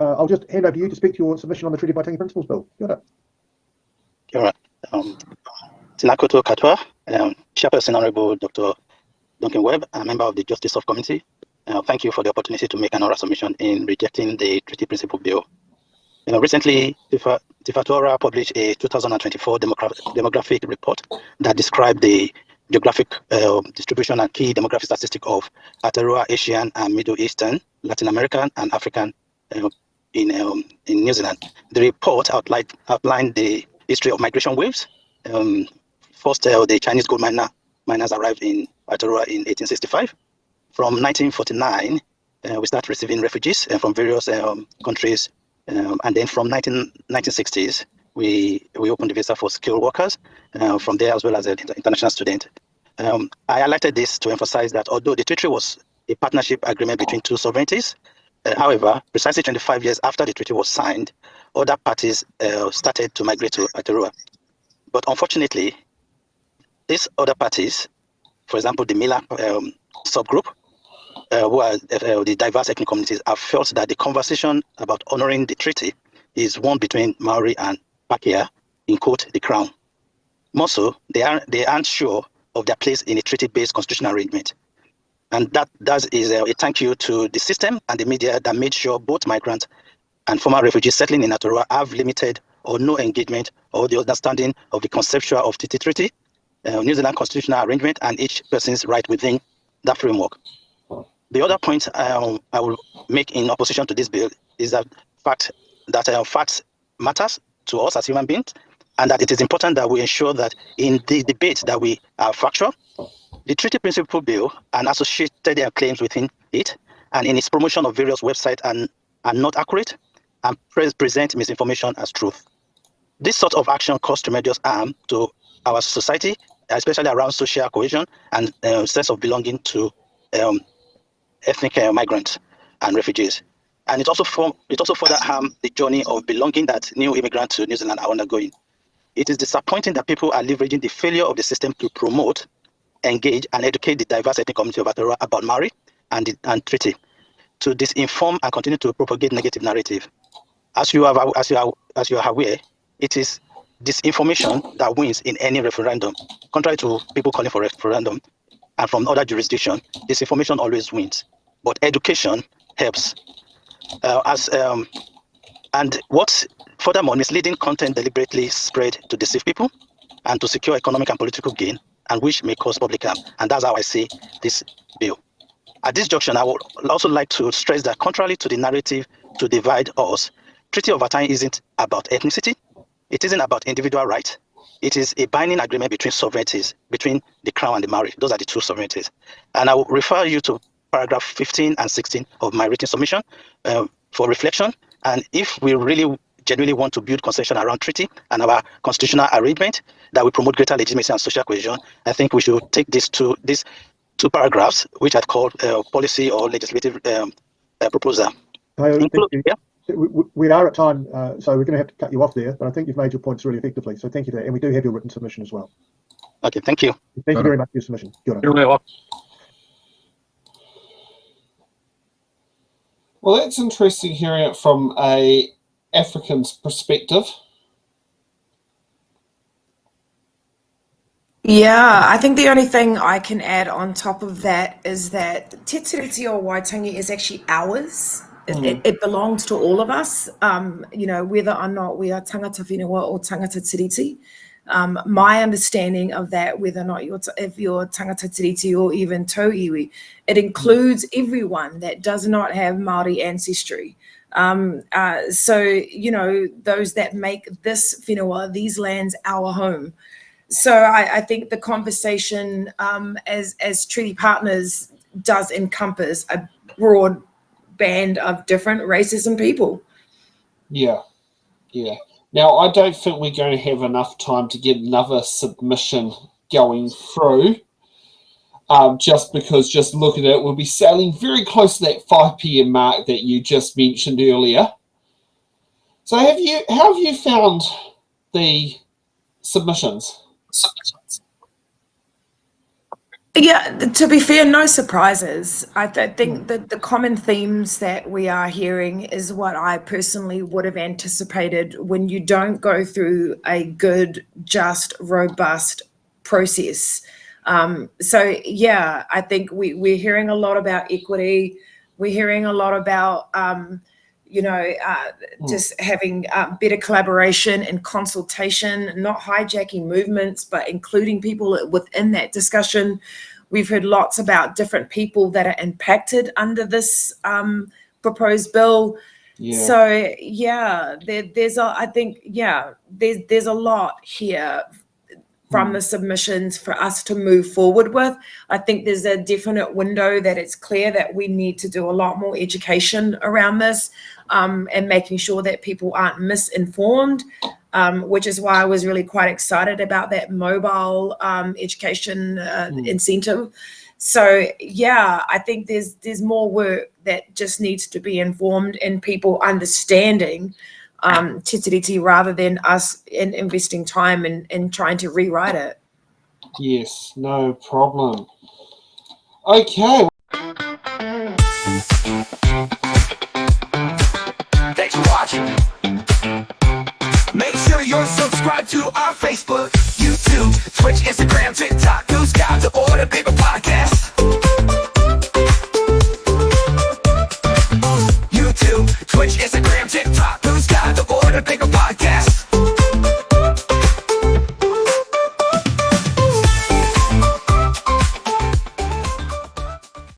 I'll just hand over to you to speak to your submission on the Treaty Waitangi Principles Bill. Got it. All right. Tinakoto Katwa, Chairperson Honorable Dr. Duncan Webb, a member of the Justice Subcommittee. Thank you for the opportunity to make an oral submission in rejecting the Treaty Principle Bill. Recently, Tifatora published a 2024 demographic report that described the geographic distribution and key demographic statistics of Aotearoa, Asian and Middle Eastern, Latin American and African in New Zealand. The report outlined the history of migration waves. First, the Chinese gold miners arrived in Aotearoa in 1865. From 1949, we start receiving refugees from various countries. And then from 1960s, we opened the visa for skilled workers from there, as well as an international student. I highlighted this to emphasize that although the treaty was a partnership agreement between two sovereignties, however, precisely 25 years after the treaty was signed, other parties started to migrate to Aotearoa. But unfortunately, these other parties, for example, the Mila subgroup, who are the diverse ethnic communities, have felt that the conversation about honoring the treaty is one between Maori and Pakeha, in quote, the crown. More so, they aren't sure of their place in a treaty-based constitutional arrangement. And that is a thank you to the system and the media that made sure both migrants and former refugees settling in Aotearoa have limited or no engagement or the understanding of the conceptual of the treaty, New Zealand constitutional arrangement, and each person's right within that framework. The other point I will make in opposition to this bill is that facts matters to us as human beings, and that it is important that we ensure that in the debate that we are factual. The Treaty Principle Bill and associated claims within it, and in its promotion of various websites are not accurate and present misinformation as truth. This sort of action causes tremendous harm to our society, especially around social cohesion and sense of belonging to ethnic migrants and refugees. And it also further harm the journey of belonging that new immigrants to New Zealand are undergoing. It is disappointing that people are leveraging the failure of the system to promote, engage, and educate the diverse ethnic community of Aotearoa about Maori and treaty, to disinform and continue to propagate negative narrative. As you are aware, it is disinformation that wins in any referendum. Contrary to people calling for referendum, and from other jurisdictions, disinformation always wins. But education helps. And what furthermore, misleading content deliberately spread to deceive people and to secure economic and political gain, and which may cause public harm. And that's how I see this bill. At this junction, I would also like to stress that contrary to the narrative to divide us, Treaty of Waitangi isn't about ethnicity. It isn't about individual rights. It is a binding agreement between sovereignties, between the Crown and the Maori. Those are the two sovereignties. And I will refer you to paragraph 15 and 16 of my written submission for reflection. And if we really genuinely want to build concession around treaty and our constitutional arrangement that will promote greater legitimacy and social cohesion, I think we should take these two paragraphs, which I've called policy or legislative proposal. We are at time, so we're going to have to cut you off there, but I think you've made your points really effectively. So thank you for that. And we do have your written submission as well. Okay, thank you. Thank you very much for your submission. Well, that's interesting hearing it from a African's perspective. Yeah, I think the only thing I can add on top of that is that Te Tiriti o Waitangi is actually ours. It belongs to all of us, whether or not we are tangata whenua or tangata tiriti. My understanding of that, whether or not if you're tangata tiriti or even tauiwi, it includes everyone that does not have Māori ancestry. So, those that make this whenua, these lands, our home. So I think the conversation as treaty partners does encompass a broad band of different races and people. Yeah. Now, I don't think we're going to have enough time to get another submission going through, just because just look at it, we'll be sailing very close to that 5 p.m. mark that you just mentioned earlier. So how have you found the submissions? Yeah, to be fair, no surprises. I think that the common themes that we are hearing is what I personally would have anticipated when you don't go through a good, just, robust process. So yeah, I think we're hearing a lot about equity. We're hearing a lot about just having better collaboration and consultation, not hijacking movements, but including people within that discussion. We've heard lots about different people that are impacted under this proposed bill. Yeah. So yeah, there's a lot here from the submissions for us to move forward with. I think there's a definite window that it's clear that we need to do a lot more education around this, and making sure that people aren't misinformed, which is why I was really quite excited about that mobile education incentive. So yeah, I think there's more work that just needs to be informed and people understanding Te Tiriti rather than us investing time in trying to rewrite it. Yes, no problem. Okay. Thanks for watching. Make sure you're subscribed to our Facebook